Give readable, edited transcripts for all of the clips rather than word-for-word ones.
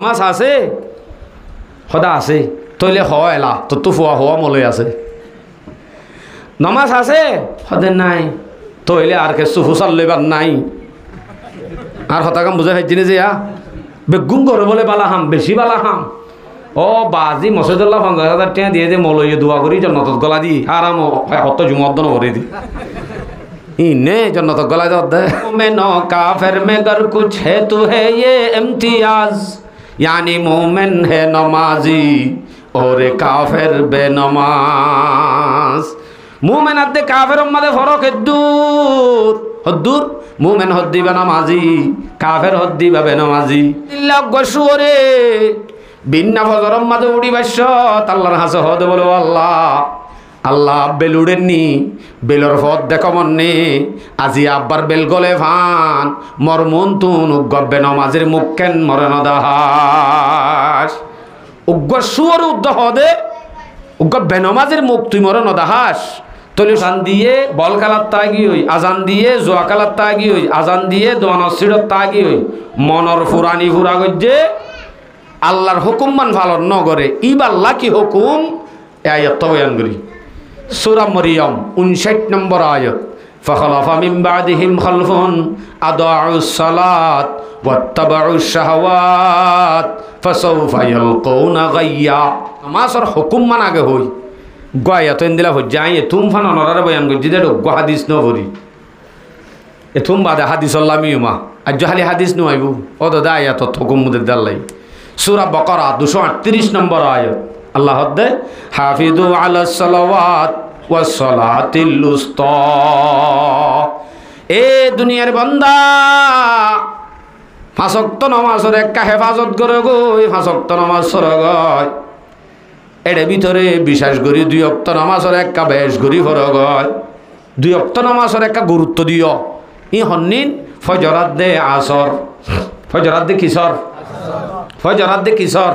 নামাজ আছে সদা আছে তইলে হ এলা তোর তো ফুয়া হওয়া মলই আছে নামাজ আছে সদে নাই তইলে আর কে সুফুসাল লইবার নাই আর হতা কাম বুঝে ফেলছি যে বেগুন করে বলে বালা হাম বেশি বালা হাম ও বাজি মসজিদুল্লাহ 50,000 টাকা দিয়ে যে মলইয়ে দোয়া করি জন্নতত গলা দি আরাম হত জুমদ্দন করে দি ইনে জন্নতত গলা দে में नो काफिर में अगर कुछ है तो है ये इम्तियाज यानी मोमिन है नमाजी और काफिर बेनमाज मोमिन आते काफिर मदे फरक दूर हद्दूर मोमिन हद्दी बेनमाजी काफिर हद्दी बेनमाजी इल्ला गशुरे बिन्ना फजरम मदे उड़ी बश अल्लाहर हासे हद बोलो अल्लाह আল্লাহ বেল উড়েননি বেলর পথ দেখো মনে আজি আব্বার বেল গলে ভান মর মন তুন উগ্গবে নমাজের মুখেন মরে নদাহাস উগ্গ সুর উদ্দহ দে উগ্গবে নমাজের মুখ তুই মরে নদাহাস তলি সান দিয়ে বল কালার তাগি হই আজান দিয়ে জোয়া কালার তাগি হই আজান দিয়ে দোয়ানসিরত তাগি হই মনর ফুরানি ফুরা গজ্জে আল্লাহর হুকুম মান পালন ন করে ইবাল্লাহ কি হুকুম এই আয়াত বয়ান করি সূরা মরিয়ম 59 নম্বর আয়াত ফাখালাফা মিন বাদিহিম খালফুন আদাউস সালাত ওয়াত্তাবাউশ শাহাওয়াত ফাসাউফা ইয়ালকুনা গায়্যা নামাজের হুকুম মান আগে হই গয়াত এন্দিলা হই যাই তুম ফান অনরারে বয়ান করি যেটা গো হাদিস ন করি এ তুম বাদে হাদিস আল্লামিউমা আজ হালি হাদিস ন আইবু ও দাদা আয়াত হুকুম মুদের দাল্লাই সূরা বাকারা 238 নম্বর আয়াত আল্লাহ হদ্দে হাফিজু আলাস সালাওয়াত ওয়াস সালাতিল উস্তা এ দুনিয়ার বান্দা পাঁচ ওয়াক্ত নামাজের একটা হেফাজত করে গই পাঁচ ওয়াক্ত নামাজ পড়া গয় এর ভিতরে বিশেষ করে দুই ওয়াক্ত নামাজের একটা বেশ গরি পড়া গয় দুই ওয়াক্ত নামাজের একটা গুরুত্ব দিও ই হন্নিন ফজরাত দে আসর ফজরাত দে কিসর ফজরাত দে কিসর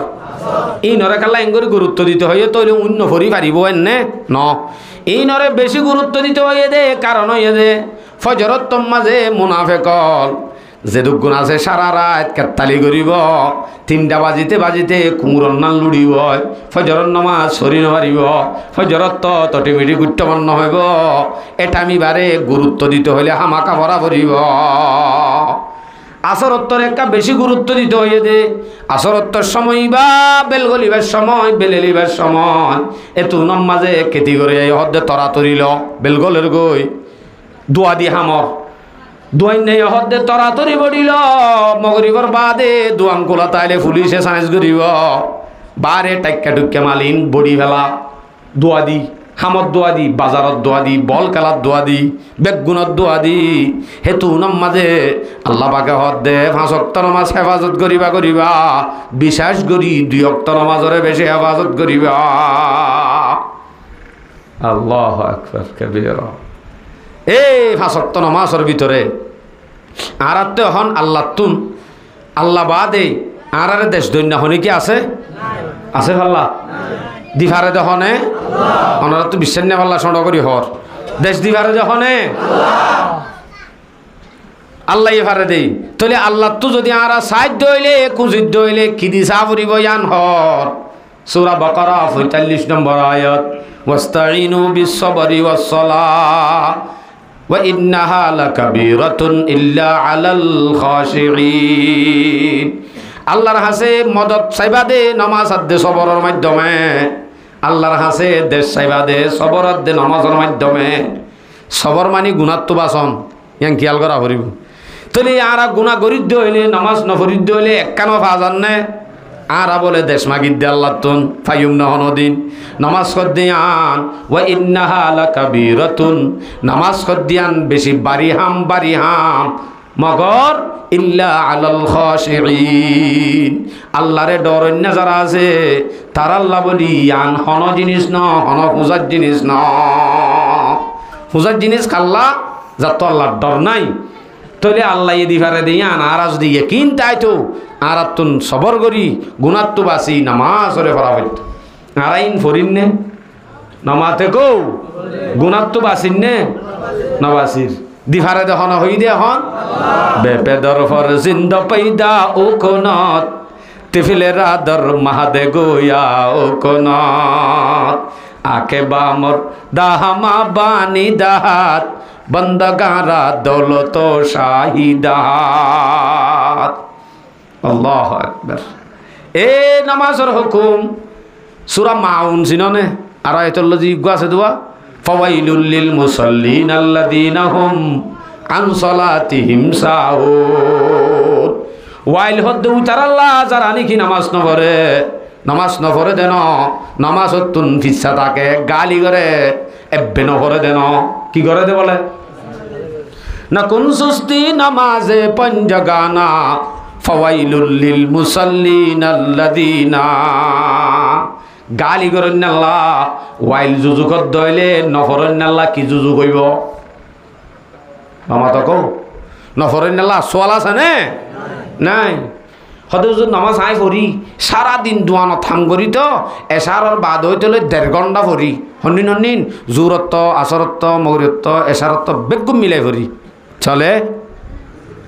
এই নরে কাল্লা এঙ্গরে গুরুত্ব দিতে হয় তো অন্য ভরি পারিব এনে ন এই নরে বেশি গুরুত্ব দিতে হয় দে কারণ হয়ে দে ফজরত তোম মাঝে মুনাফেকল যে দুগুণ আছে সারা রাত কেতালি করিব 3টা বাজিতে বাজিতে কুমুরন নাল লুড়িব ফজরত নমাজ সরি নপারিব ফজরত তো তটিমিটি গুরুত্বপূর্ণ হইব এটা আমি বারে গুরুত্ব দিতে হইলে হামাকা ভরা ভরিব আসরত্তর একটা বেশি গুরুত্ব দিতে হইয়ে দে আসরত্তর সময় বা বেল গলিবার সময় বেলেলিবার সময় এতু নমাজে কেতি করে হদ্দে তরা তরিল বেল গলের গই দোয়া দি হামর দোয়াই নেই হদ্দে তরা তরি বড়িল মগরিবর বাদে দোয়ান কোলা তাইলে পুলিশে সাইজ করিব বারে টাক্কা টুক্কা মালিন বড়ি ফেলা দোয়া দি হামত দোয়া দি বাজারত দোয়া দি বল খেলার দোয়া দি বেগুনত দোয়া দি হেতু নমাজে আল্লাহ পাকে হদ দে 5 ওয়াক্ত নামাজ হেফাজত করিবা করিবা বিশেষ করি 2 ওয়াক্ত নামাজরে বেশি হেফাজত করিবা আল্লাহু আকবার কবীরা এই 5 ওয়াক্ত নামাজের ভিতরে আরাতে হন আল্লাহ তুন আল্লাহ বাদে আরারে দেশ দৈন্য হনি কি আছে আছে আল্লাহ দিফারে দহনে ওনারা তো বিশ্বাস নেই আল্লাহ সন্ড করি হর দেশ দিফারে দহনে আল্লাহ এফারে দেই তাহলে আল্লাহ তো যদি আরা সাহায্য হইলে কুজিদ্য হইলে কি দিশা ফুরিব ইয়ান হর সূরা বাকারা 45 নম্বর আয়াত ওয়াস্তাইনু বিস-সাবরি ওয়াস-সালাহ ওয়া ইন্নাহা লাকাবীরাতুন ইল্লা আলাল খাশিঈন আল্লাহর হাসে মদত চাইবা দে নামাজ আদে সবরের মাধ্যমে আল্লাহর হাসে দেশ চাইবা দে সবর আদে নামাজের মাধ্যমে সবর মানি গুণাত্ম বাসন ইয়াং খেয়াল করা করিব তাহলে আরা গুণা গরিদ্য হইলে নামাজ নফরিদ্য হইলে একখানো ফাজান নে আরা বলে দেশ মাগিদ দে আল্লাহ তুন ফাইম নহনদিন নামাজ কদ্দিয়ান ওয়া ইন্নাহা লাকাবীরাতুন নামাজ কদ্দিয়ান বেশি বাড়ি হাম মগর ইল্লা আলাল খাশিঈন আল্লাহরে ডরন্য যারা আছে তার আল্লাহ বলি আন হন জিনিস ন হন পূজার জিনিস ন পূজার জিনিস খাল্লা যত আল্লাহর ডর নাই তাহলে আল্লাহ এ দিফারে দিয়ে আন আর যদি ইকিন তাই তো আর তুন সবর করি গুণাত্ম বাসি নামাজরে ফরাফিত আরাইন ফরিন নে নামাতে কো গুণাত্ম বাসিন নে নবাসির দিফারে দেখুন হই দে হন বেপেদর ফর জিন্দ পৈদা ও কোনত তিফিলের আদর মাহাদে গোয়া ও কোনত আকে বামর দাহামা বানি দাহাত বন্দগারা দৌলত শাহিদাত। আল্লাহু আকবার। এ নামাজের হুকুম সূরা মাউন চিননে আর আয়াতুল জিগু আছে দোয়া ফাওয়াইলুল লিল মুসাল্লিন আল্লাযীনা হুম আন সালাতিহিম সাহুন। ওয়াইল হদ্দে উতার আল্লাহ যারা নাকি নামাজ নপড়ে দেন নামাজ তুন ফিসা থাকে গালি করে এব্বে নপড়ে দেন কি করে দে বলে না কোন সুস্তি নামাজে পঞ্জগানা ফাওয়াইলুল লিল মুসাল্লিন আল্লাযীনা গালি করেন আল্লাহ ওয়াইল জুজুকত দইলে নপড়েন আল্লাহ কি জুজু কইব মামা তো কও নপড়েন আল্লাহ সোয়াল আছে নে নাই সদস্য নামাজ আই পড়ি সারাদিন দোয়ানত থাম করি তো এশারর বাদ হইতে 1.5 ঘণ্টা পড়ি হন্দিন জোরত্ব আসরত্ব মগরিত্ব এশারত্ব বেগুম মিলাই পড়ি চলে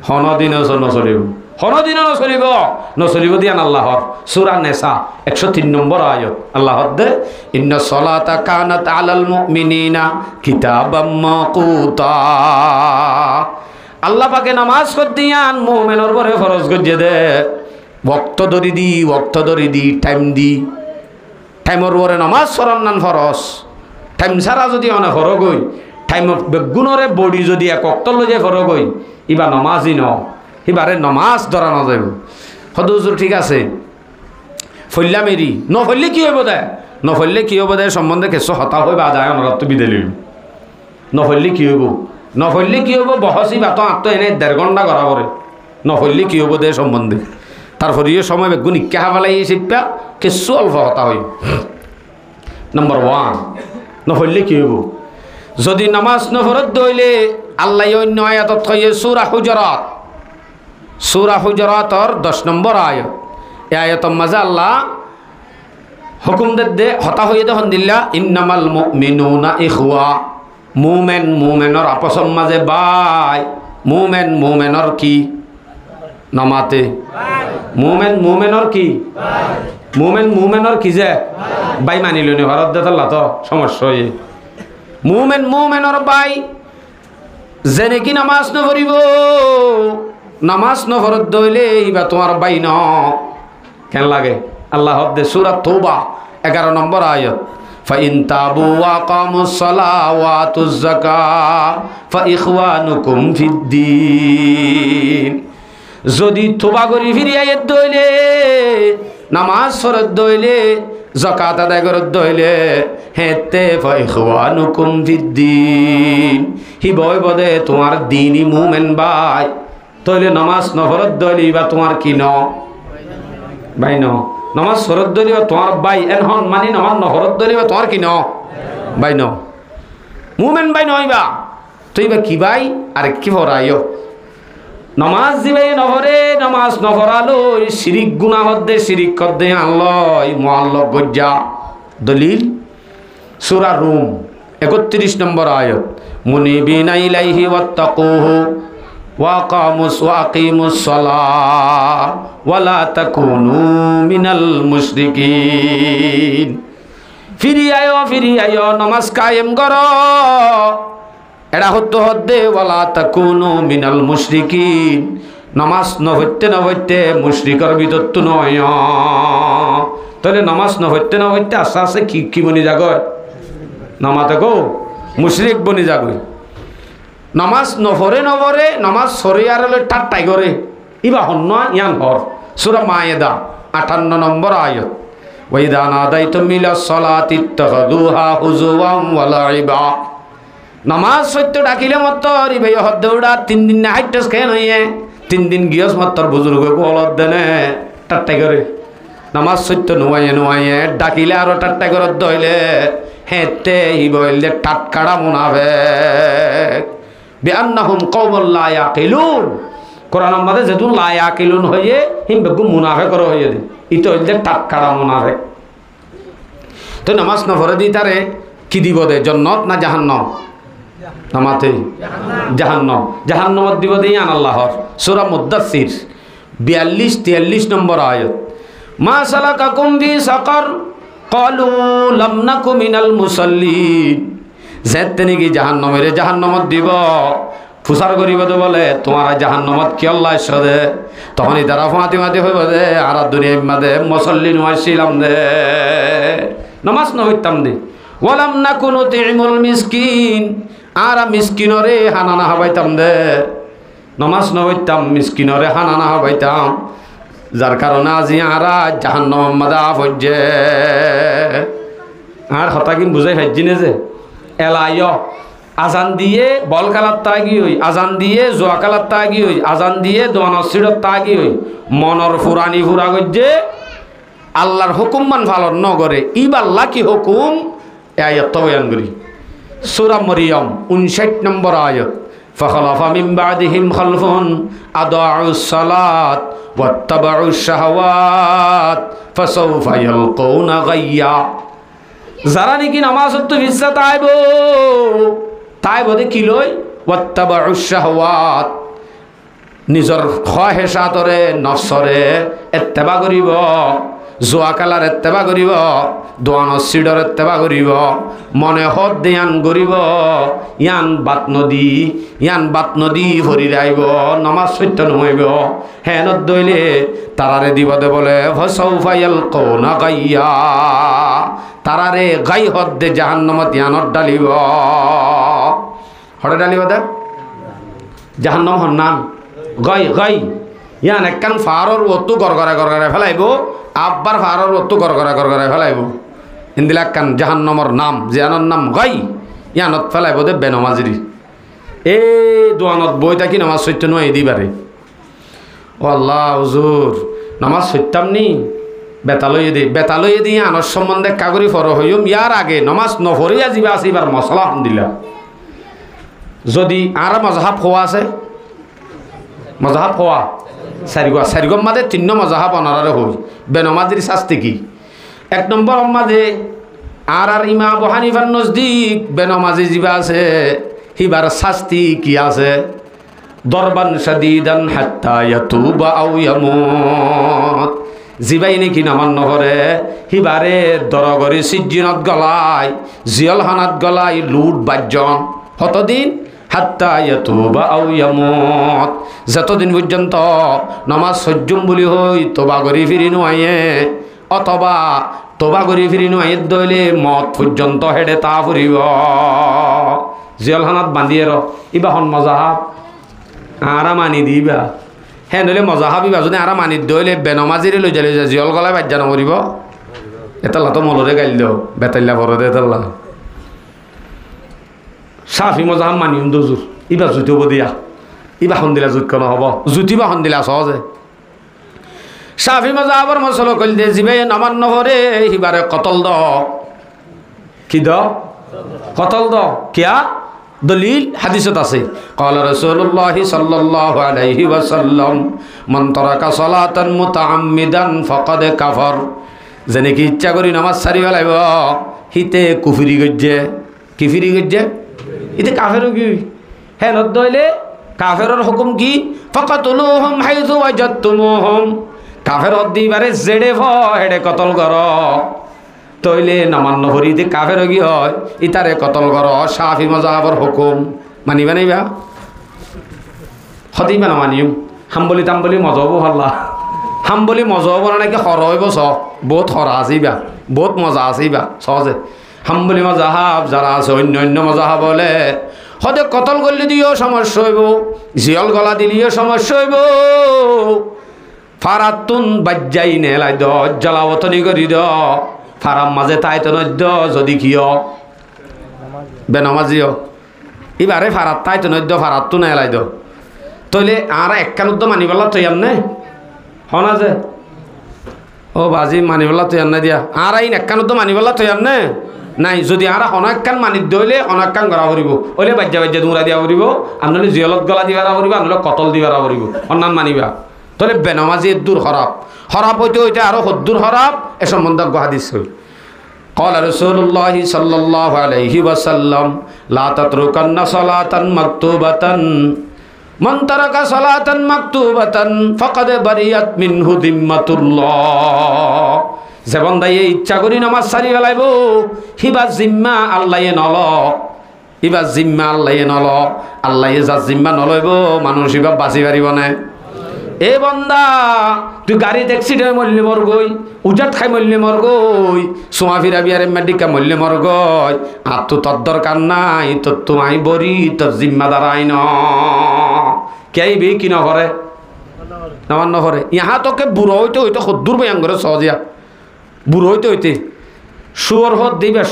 হনদিনও নচলিব দিয়ান আল্লাহর সূরা নেসা 103 নম্বর আয়াত আল্লাহ দে ইন্না সলাতা কানাত আলাল মুমিনিনা কিতাবাম মাকুতা। আল্লাহ পাকে নামাজ করদিয়ান মুমিনের উপরে ফরজ করিয়ে দে ওয়াক্ত ধরি দি টাইমর পরে নামাজ পড়ার নান ফরজ টাইম ছাড়া যদি অনেক ফরক হই টাইম বেগুণরে বডি যদি এক অক্ত লইয়া ফরক হই ইবা নমাজই এবারে নমাজ ধরা না যাব হদুজুর ঠিক আছে ফল্লা মেরি নফল্লে কি হইব দে সম্বন্ধে কিছু হতা হইবা যায় অনরত্ব বিদে লিল নফল্লে কি হইব বহসি বাত আত্ম এনে 1.5 ঘণ্টা করা পরে নফল্লে কি হইব দে সম্বন্ধে তারপরে এই সময় বেগুন ইক্কা হাবালাই শিপা কিছু অল্প হতা হই। নম্বর 1 নফল্লে কি হইব যদি নামাজ নফরত দইলে আল্লাহ অন্য আয়াতত কইয়ে সূরা হুজরাতর 10 নম্বর আয়াত এই আয়াতর মাঝে আল্লাহ হুকুম দে হতা হইয়ে দেখুন দিল্লা ইন্নামাল মুমিনুনা ইখওয়া মুমেনর আপসর মাঝে বাই মুমেনর কি নামাতে মুমেনর কি যে বাই মানিল নি ভারত দেতাল্লা তো সমস্যা হয়ে মুমেনর বাই যেনে কি নামাজ নপড়িব নামাজ নফরত দইলে ইবা তোমার বাই ন কেন লাগে আল্লাহ দে সূরা তওবা 11 নম্বর আয়াত ফাইন তাবু ওয়া আকামুস সালাহ ওয়া আতুজ যাকাত ফাইখওয়ানুকুম ফিদ্দিন। যদি তওবা করি ফিরি আয়াত দইলে নামাজ ফরত দইলে যাকাত আদায় করত দইলে হেতে ফাইখওয়ানুকুম ফিদ্দিন হি বয় বদে তোমার দ্বীনি মুমিন ভাই তইলে নামাজ নফরত দইলে বা তোমার কি ন ভাই ন নামাজ ফরত দইলে তোমার ভাই এনহন মানি নামাজ নফরত দইলে তোমার কি ন ভাই ন মুমিন ভাই নইবা তুইবা কি ভাই আর কি ফরাইও নামাজ দিবাই নহরে নামাজ নফরালো শিরিক গুনাহ হদ্দে শিরিক করদে আল্লাহ মুআল্লাক গজ্জা দলিল সূরা রুম 31 নম্বর আয়াত মুনিবিনা ইলাইহি ওয়াত্তাকুহু ওয়াকিমুস সালাহ ওয়ালা তাকুনু মিনাল মুশরিকিন। ফিরি আয়ো নামাজ কায়েম করো এটা হদ্দে ওয়ালা তাকুনু মিনাল মুশরিকিন নামাজ নহইতে মুশরিকর ভিতর তো নয় তাহলে নামাজ নহইতে আস্তে আস্তে কি বনি যাগয় নামাতে গো মুশরিক বনি যাগয় নামাজ নফরে নামাজ সরে আর ঠাট্টাই করে ইবা হন্য ইয়ান হর সূরা মায়েদা 58 নম্বর আয়াত ওয়াইদা নাদাইতুম ইলাস সালাতি ইত্তাখাযুহা হুজুওয়ান ওয়া লাইবা। নামাজ সত্য ডাকিলে মত রিবে হদ্দৌড়া 3 দিন না হাইটস খেয়ে নইয়ে 3 দিন গিয়স মত বুজুর্গ কলত দেনে ঠাট্টাই করে নামাজ সত্য নোয়াইয়ে ডাকিলে আরো ঠাট্টাই করত দইলে হেতে হি বইলে টাটকাড়া মুনাফিক বিআন্নাহুম কওমুল লা ইয়াকিলুন কোরআন আমাদের যেতুন লা ইয়াকিলুন হইয়ে হিম বেগু মুনাফিক কর হইয়ে দি ইতো হইলে টাটকাড়া মুনাফিক। তো নামাজ নফরে দি তারে কি দিব দে জান্নাত না জাহান্নাম নামাতে জাহান্নামত দিব দে আন আল্লাহর সূরা মুদ্দাসসির 42-43 নম্বর আয়াত মা সালাকাকুম ফি সাকার ক্বালু লাম নাকু মিনাল মুসাল্লিন যেতে নাকি জাহান্নামত দিব ফুসার করিব তো বলে তোমার জাহান্নামত কি আল্লাহ সদে তখনই তারা ফাঁতি হইব দে আর দুনিয়া মাদে মুসল্লি নয়াছিলাম দে নামাজ ন হইতাম দে ওয়ালাম নাকু নুতিমুল মিসকিন আর মিসকিনরে হানানা হাবাইতাম দে নামাজ ন হইতাম মিসকিনরে হানানা হাবাইতাম যার কারণে আজি আর জাহান্নাম মাদা হইছে আর হতা কি বুঝাই হাইজিনে যে এলাইয় আজান দিয়ে বল কালার তাগি হই আজান দিয়ে জোয়া কালার তাগি হই আজান দিয়ে দোয়ানসিড়ত তাগি হই মনর ফুরানি ফুরা গজ্জে আল্লাহর হুকুম মান ভালন নগরে ইবাল্লা কি হুকুম এই আয়াত বয়ান করি সূরা মরিয়ম 59 নম্বর আয়াত ফাখালাফা মিন বাদিহিম খালফুন আদাউস সালাত ওয়াত্তাবাউশ শাহাওয়াত ফাসাউফা ইয়ালকুনা গায়্যা যারা নাকি নামাজ তো বিশ্বাস তাই বোধে কি লই ওয়াত্তাবাউশ শাহাওয়াত নিজর খোয়াহেসাতরে নফসরে এত্তেবা করিব জোয়া কালার এত্তেবা করিব দোয়ান সিডর এত্তেবা করিব মনে হদ দিয়ান করিব ইয়ান বাত নদী ভরি রাইব নমাজ সত্য নহইব হেনত দইলে তারারে দিব দে বলে ফাসাউফা ইয়ালকুনা গায়্যা তারারে গাই হদ দে জাহান্নামত ইয়ানত ডালিব হরে ডালিব দে জাহান্নাম হর নাম গাই ইয়ান একখান ফারর অতু গড়গড়ায় ফেলাইব আব্বার ফারর অতু গড়গড়ায় ফেলাইব ইন্দিলা একখান জাহান্নামর নাম জিয়ানোর নাম গাই ইয়ানত ফেলাইব দে বেনমাজিরি এই দোয়ানত বই থাকি নামাজ সত্য নয় দিবারে ও আল্লাহ হুজুর নামাজ সত্যাম নি বেতালয়ে দি আনর সম্বন্ধে কাগরি ফর হইম ইয়ার আগে নমাজ নফরিয়া যাবা আসিবার মশলা দিলা যদি আর মজাহাব হওয়া আছে মজাহাব হওয়া চারিগম মাদে 3 মজাহাব অনারে হই বেনমাজির শাস্তি কি 1 নম্বর মাদে আর ইমাম আবু হানিফার নজদিক বেনমাজি যাবা আছে হিবার শাস্তি কি আছে দরবান শাদীদান হাত্তা ইয়াতুবা আও ইয়ামুত জিবাই নাকি নামান নহরে হিবারে দরগরি সিজ্জিনত গলাই জিয়লহানাত গলাই লুট বাজ্জন হতদিন হাত্তা ইয়াতুবা আও ইয়ামুত যতদিন পর্যন্ত নামাজ সজ্জম বলি হই তোবা করি ফিরি নোয়াইয়ে অথবা তোবা করি ফিরি নোয়াইয়ে দইলে মত পর্যন্ত হেডে তা ফুরিব জিয়লহানাত বান্ধিয়ে ইবা হন মজাহাব আরা মানি দিবা হ্যাঁ নইলে মজাহাবিবা যদি আরা মানি দইলে বেনমাজিরে লৈ যালে জিয়ল গলায় বাজ্যা নকরিব এতাল্লা তো মলরে গাইল দেও বেতাল্লা বড় দে এতাল্লা সাফি মজাহাব মানি দজুর ইবা জুতি হব দিয়া ইবা সন্দিলা জুত কেন হব জুতিবা সন্দিলা সহজে সাফি মজাহাবর মশলা কইল দে জিবে নামান নহরে হিবারে কতল দ কি দ কতল দ কিয়া দলিল হাদিসত আছে ক্বালা রাসূলুল্লাহ সাল্লাল্লাহু আলাইহি ওয়াসাল্লাম মান তারাকা সালাতান মুতাআম্মিদান ফাকাদ কাফার জেনে কি ইচ্ছা করি নামাজ ছাড়ি ফেলাইব হিতে কুফরি গজ্জে কিফরি গজ্জে ইতে কাফেরও কি হ্যাঁ নদইলে কাফেরর হুকুম কি ফাকাতুলুহুম হাইযু ওয়াজাদতুমুহুম কাফের দিবারে জেডে হেডে কতল কর তইলে নামান্য ভরিতে কাফের কি হয় ইতারে কতল কর শাফি মজাহাবর হুকুম মানিবা নাইবা হদিবা না মানিম হাম্বলি তাম্বলি মজাব হল্লা হাম্বলি মজাব না নাকি হর হইব স বহুত হরা আসিবা বহুত মজা আসিবা সহজে হাম্বলি মজাহাব যারা আছে অন্য মজাহাব বলে হদে কতল করলে দিও সমস্যা হইব জিয়ল গলা দিলিও সমস্যা হইব ফারাতুন বাজ্জাই নেলাই দ জলাবতনি করি দ ফারাম মাঝে তাই তো নদ্য যদি কিয় বেনমাজিও এবারে ফারাত তাই তো নদ্য ফারাত তো নেলাই দ তইলে আর একখানুদ্দ মানিবেলা তৈয়ার নে হনা যে ও বাজি মানিবেলা তৈয়ার নাই দিয়া আর আইন একখানুদ্দ মানিবেলা তৈয়ার নে নাই যদি আর অনেকখান মানি দইলে অনেকখান করা করিব ওইলে বাজ্যা দৌড়া দিয়া করিব আনলে জিয়লত গলা দিবারা করিব আনলে কতল দিবারা করিব অন্যান মানিবা তাহলে বেনমাজি দূর হরাপ হরাপ হইতে হইতে আরো হদ্দুর হরাপ এ সম্বন্ধে হাদিস হই قال رسول الله صلى الله عليه وسلم لا تتركن صلاة مكتوبة মান তারাকা সালাতান মাকতুবাতান ফাকাদ বারিয়াত মিনহু যিম্মাতুল্লাহ। যে বান্দা এই ইচ্ছা করি নামাজ সারি ফেলাইব, হিবা জিম্মা আল্লাহে নল, ইবা জিম্মা আল্লাহে নল, আল্লাহে যার জিম্মা নলইব মানুষ ইবা বাঁচি পারিব না। এ বন্দা তুই গাড়িতে অ্যাক্সিডেন্ট মরলি মর গই, উজাত খাই মরলি মর গই, সোমা ফিরা বিয়ারে মেডিকা মরলি মর গই, আর তো তোর দরকার নাই, তোর তোমায় বরি তোর জিম্মাদার আইন কে বি কি নকরে নামান নকরে। ইহা তোকে বুড়ো হইতে হইতে সদ্দূর বয়াং করে সহজিয়া বুড়ো হইতে হইতে শুয়োর হত দিবা,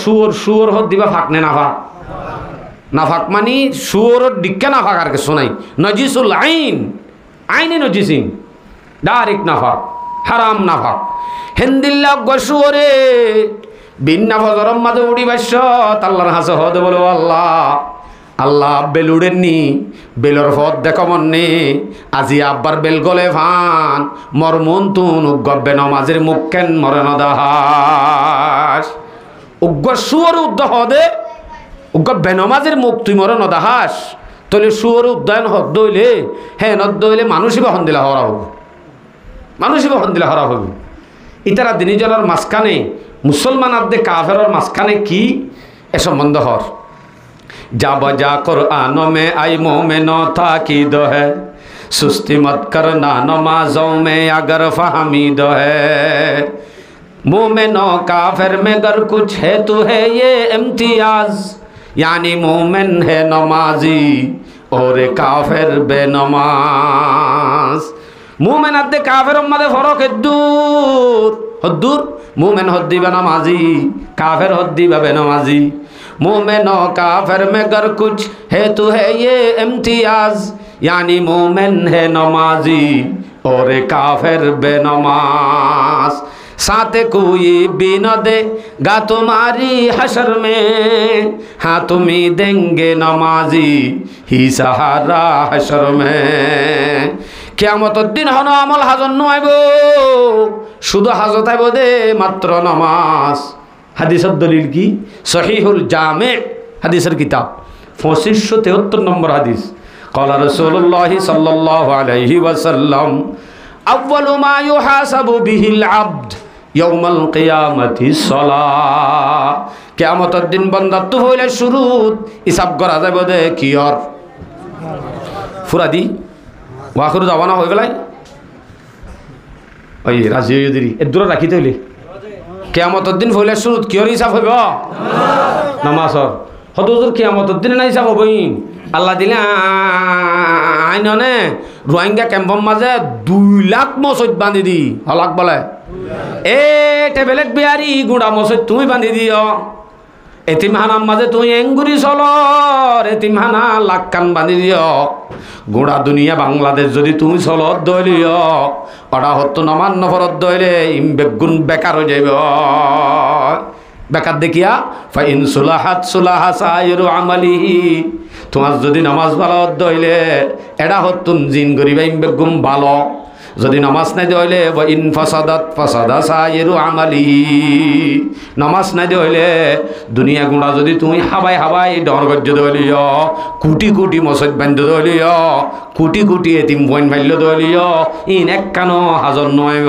শুয়োর হত দিবা ফাঁক নে না ফাঁক, না ফাঁক মানি শুয়োর ডিক্কা না ফাঁক আর কিছু নাই। নজিসুল আইন, আইনে নজিসিন ডাইরেক্ট নাফাক, হারাম নাফাক। হেন্দিল্লা গশুরে বিন্না ফজরম মাঝে উড়ি বাস্য আল্লাহর হাসে হদে বলো আল্লাহ আল্লাহ বেল উড়েননি, বেলর ফদ দেখো মন্নে আজি আব্বার বেল গলে ভান মর মন তুন উগ্গবে নমাজের মুখ কেন মরে নদাহাস। উগ্গ শুয়োর উদ্দ হদে উগ্গবে নমাজের মুখ তুই মরে নদাহাস। তাহলে শুয়োর উদ্যান হদ্দ হইলে হ্যাঁ নদ্দ হইলে মানুষই বহন দিলা হরা হবে, মানুষই বহন দিলা হরা হবে। ইতারা দিনীজনের মাঝখানে মুসলমান আদে কাফেরর মাঝখানে কি এ সম্বন্ধ হর যা বজা কুরআন মে আই মোমেন তাকিদ হে সুস্তি মত করনা নমাজোं में अगर फहमीद है मोमेनो काफिर में अगर कुछ है तो है ये इम्तियाज यानी मोमिन है नमाजी और काफिर बेनमाज। मोमिन अद्दे काफिर मदे फरक दूर हद्दूर मोमिन हद्दी बेनमाजी काफिर हद्दी बेनमाजी। मोमिन और काफिर में अगर कुछ है तो है ये इम्तियाज यानी मोमिन है नमाजी और काफिर बेनमाज। साथ कोई भी न देगा तुम्हारी हशर में हाँ तुम्ही देंगे नमाजी ही सहारा हशर में। কিয়ামতের দিন হন আমল হাজর নইব, শুধু হাজত আইব দে মাত্র নামাজ। হাদিসের দলিল কি? সহিহুল জামে হাদিসের কিতাব 2573 নম্বর হাদিস। ক্বালা রাসূলুল্লাহ সাল্লাল্লাহু আলাইহি ওয়াসাল্লাম আউয়ালু মা ইউহাসাবু বিহিল আবদ ইয়াউমাল কিয়ামাতি সালাহ। কিয়ামতের দিন বান্দা তো হইলে শুরুত হিসাব করা যাবে দে কিয়র ফুরাদি ওয়াখরু যাওয়ানা হয়ে গেলাই ওই রাজি হয়ে দিদি এর দূরে রাখিতে হইলে কিয়ামতের দিন হইলে শুরুত কিয়র হিসাব হইব নামাজর। হদুর কিয়ামতের দিন না হিসাব হবই আল্লাহ দিলে আইননে রোহিঙ্গা ক্যাম্পর মাঝে 2 লাখ মসজিদ বান্ধি দি হলাক বলে এ টেবলেট বিহারি গুড়া মসজিদ তুমি বান্ধি দিও। এতিমহানার মাঝে তুই এঙ্গুরি চলর এতিমহানা লাক্কান বান্ধি দিও। গোড়া দুনিয়া বাংলাদেশ যদি তুমি চলত দলিও ওটা হতো নমান নফরত দইলে ইম বেগুন বেকার হয়ে যাবে। বেকার দেখিয়া ফাইন সুলাহাত সুলাহা সাইরু আমালিহি তোমার যদি নামাজ ভালো দইলে এটা হতুন জিন গরিবা ইম বেগুন ভালো। যদি নামাজ নাই দইলে ইন ফাসাদাত ফাসাদা সাইরু আমালিহি নামাজ নাই দইলে দুনিয়া গুণা যদি তুমি হাবাই হাবাই ডরগজ্য দলিও কোটি কোটি মসজিদ বান্ধ দলিও কোটি কোটি এতিম বইন ভাল্য দলিও ইন একখানো হাজর নইব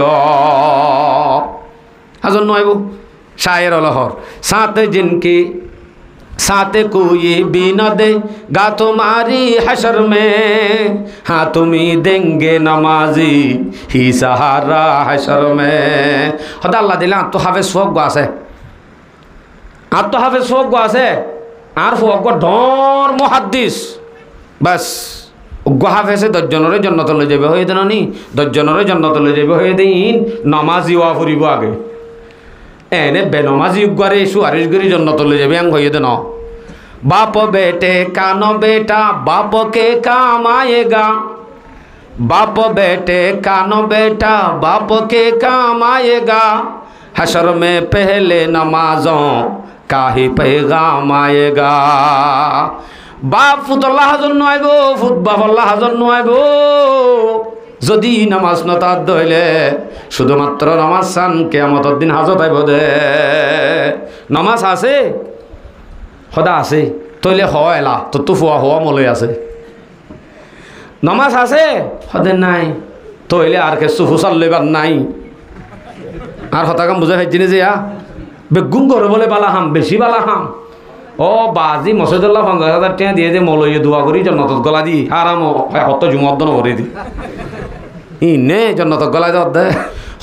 হাজর নইব। शायर लहर साथ जिनके साथ कोई भी न देगा तुम्हारी हशर में हाँ तुम्ही देंगे नमाजी ही सहारा हशर में। हदा अल्लाह दिला तो हाफिज सोग আছে আর তো হাফেজ সোগ আছে আর ফোগ ডর মুহাদ্দিস বাস উগ্র হাফেজে 10 জনের জান্নাত লয়ে যাবে হয়ে দেন নি 10 জনের জান্নাত লয়ে যাবে হয়ে দিন নামাজি ওয়া ফুরিব আগে এনে বেনমাজি উগ্রে সুয়ারিশ গরি জান্নাত লয়ে যাবে আং হয়ে দেন। बाप बेटे का न बेटा बाप के काम आएगा बाप बेटे का न बेटा बाप के काम आएगा हशर में पहले नमाजों का ही पैगाम आएगा। बाप ফুতল্লাহ জন্য আইব ফুত বাপল্লাহ জন্য আইব যদি নামাজ নতার দইলে শুধুমাত্র নামাজ চান কিয়ামতের দিন হাজত আইব দে। নামাজ আছে সদা আছে তইলে হয় এলা তো ফুয়া হওয়া মলৈ আছে নমাজ আছে হদে নাই তইলে আর কে সুফুসাল লইবার নাই আর হতাকাম বুঝে খাইছি যে বেগুন করে বলে বালা হাম বেশি বালা হাম ও বাজি মসজিদুল্লাহ 50,000 টাকা দিয়ে যে মলইয়ে দোয়া করি জন্নতত গলা দি আরাম হত জুমদ্দন ভরে দি ইনে জন্নতত গলা দে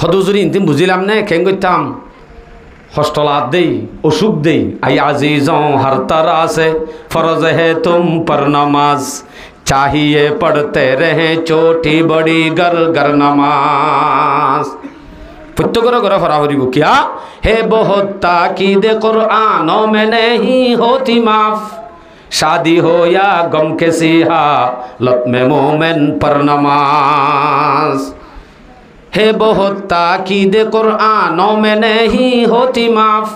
হদুজুরি ইন্তিম বুঝিলাম নে খেং করতাম হস্টলাত দেই অসুখ দেই আই আজিজোं हर तरह से फर्ज है तुम पर नमाज चाहिए पढ़ते रहे छोटी बड़ी घर घर नमाज प्रत्येकर घर फरा करिब क्या है बहुत ताकीद कुरानों में नहीं होती माफ शादी हो या गम के सिहालत में मोमिन पर नमाज है बहुत ताकीद कुरानों में नहीं होती माफ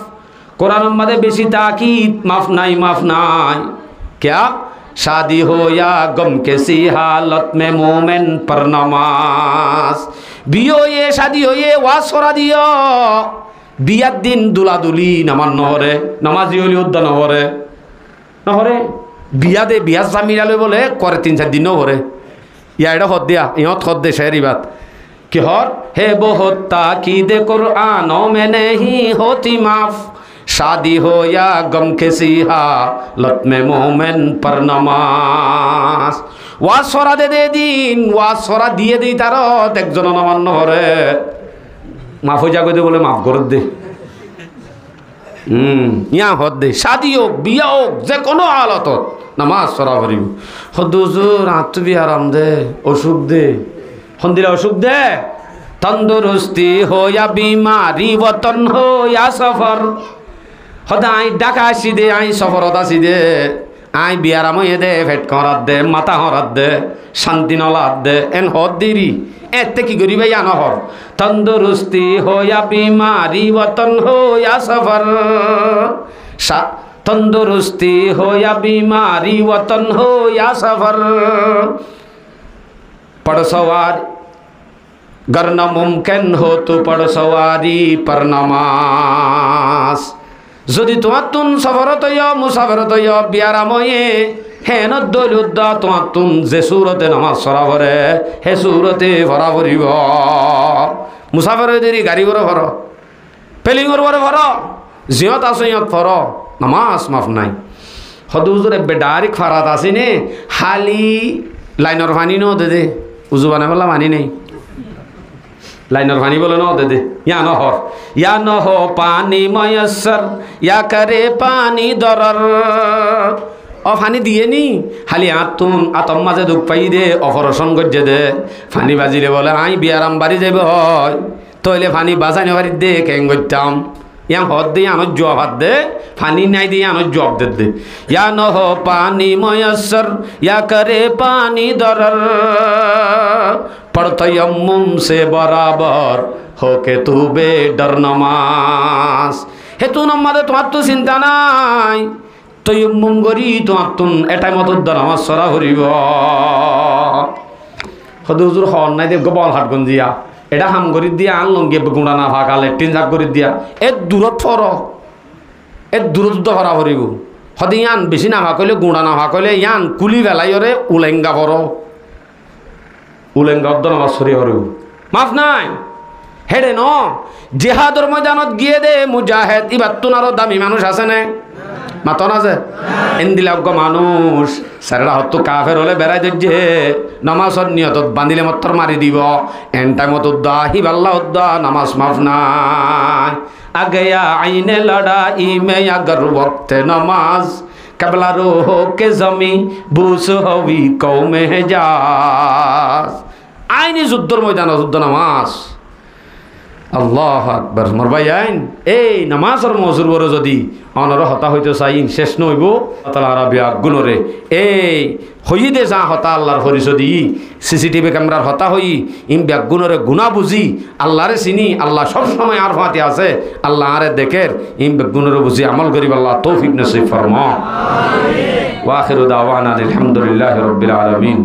कुरान मदे बेसी ताकीद माफ नाई क्या शादी हो या गम के सी हालत में मोमिन पर नमाज बियो ये शादी हो ये वाज सरा दियो बियार दिन दुला दुली नामान নহরে নামাজি হলি উদ্দা নহরে বিয়া দে বিয়া জামিরালে বলে করে 3-4 দিনও হরে ইয়া এটা হদ দিয়া ইহত হদ দে শেরি বাত कि हर है बहुत ताकीद कुरानों में नहीं होती माफ शादी हो या गम के हालत में मोमिन पर नमाज ওয়াজ সরা দে দিন ওয়াজ সরা দিয়ে দেই তারত একজন নমান্য হরে মাফ হয়ে যাবে বলে মাফ করে দে ইয়া হদ দে শাদি হোক বিয়া হোক যে কোনো হালতত নামাজ সরা করিব হদুজুর আত্মবি আরাম দে অসুখ দে হন্দিরা অসুখ দে তন্দুরুস্তি हो या बीमारी वतन हो या सफर হদা আই ডাকা আসি দে আই সফরত আসি দে আই বিয়ারাম হয়ে দে ফেট করাত দে মাথা হরাত দে শান্তি নলাত দে এন হদ দিরি এতে কি করি ভাই আনহর তন্দুরুস্তি हो या बीमारी वतन हो या सफर तंदुरुस्ती हो या बीमारी वतन हो या सफर पढ़ सवार गर न मुमकिन हो तो पढ़ सवारी पर नमाज যদি তোমার তুন সফরত মুসাফরত বিয়ারাময়ে হেন দলুদ্দা তোমার তুন যে সুরতে নামাজ সরা ভরে হে সুরতে ভরা ভরিব মুসাফর দেরি গাড়ি করে ভর পেলিংর ভরে ভর জিয়ত আছে ইয়ত ভর নামাজ মাফ নাই হদুজুরে বেডারিক ফারাত আসিনে হালি লাইনর পানি ন দে উজু বানাই বলা মানি নেই লাইনর পানি বলে ন দে या न हो पानी मयसर या करे पानी दरर ও পানি দিয়ে নি খালি আতম মাঝে দুঃখ পাই দে অপারেশন করছে দে পানি বাজিলে বলে আই বিয়ারাম বাড়ি যাবে হয় তইলে পানি বাজানি বাড়ি দে কেন করতাম ইয়াং হদ দিয়ে আনো জব হাত দে পানি নাই দিয়ে আনো জব দে या न हो पानी मयसर या करे पानी दरर पढ़तयम्मुम से बराबर होके तू बेडर नमाज हे तू नमाजे তোমার তো চিন্তা নাই তয়ম্মুম করি তোমার তুন এটাই মত নামাজ সরা করিব হদুজুর হন নাই দেব বল হাট গঞ্জিয়া এটা হাম করি দিয়া আন লঙ্গে গুঁড়া না ভাগা লেট্রিন সাফ করে দিয়া এ দূরত ফর এ দূরত্ব ভরা করিব হদি ইয়ান বেশি না ভাকলে গুঁড়া না ভাকলে ইয়ান কুলি বেলাইরে উলেঙ্গা ভর উলেঙ্গা নামাজ সরি করিব মাফ নাই হেডে ন জেহাদর ময়দানত গিয়ে দে মুজাহিদ ইবার তুন আরো দামি মানুষ আছে না মাতন আছে এন্দিলাগ্য মানুষ সারা হতো কাফের হলে বেড়াই যে নামাজর নিয়ত বান্ধিলে মত্তর মারি দিব এন টাইমত উদ্দা হিবাল্লা উদ্দা নামাজ মাফ নাই আগে আইনে লড়াই মে अगर वक्त नमाज कबला रोह के जमी बूस हवी कौमे जास আইনি যুদ্ধর ময়দান যুদ্ধ নামাজ আল্লাহ আকবার মোর ভাই আইন এই নামাজের মজুর বড় যদি অনর হতা হইতে চাইন শেষ নইব তালা আরবি গুণরে এই হই দে যা হতা আল্লাহর হরিস দি সিসিটিভি ক্যামেরার হতা হই ইম ব্যাগুণরে গুণা বুঝি আল্লাহরে চিনি আল্লাহ সব সময় আর ফাতে আছে আল্লাহ আরে দেখের ইম ব্যাগুণরে বুঝি আমল করিব আল্লাহ তৌফিক নসিব ফরমা আমিন ওয়া আখিরু দাওয়ানা আলহামদুলিল্লাহি রাব্বিল আলামিন।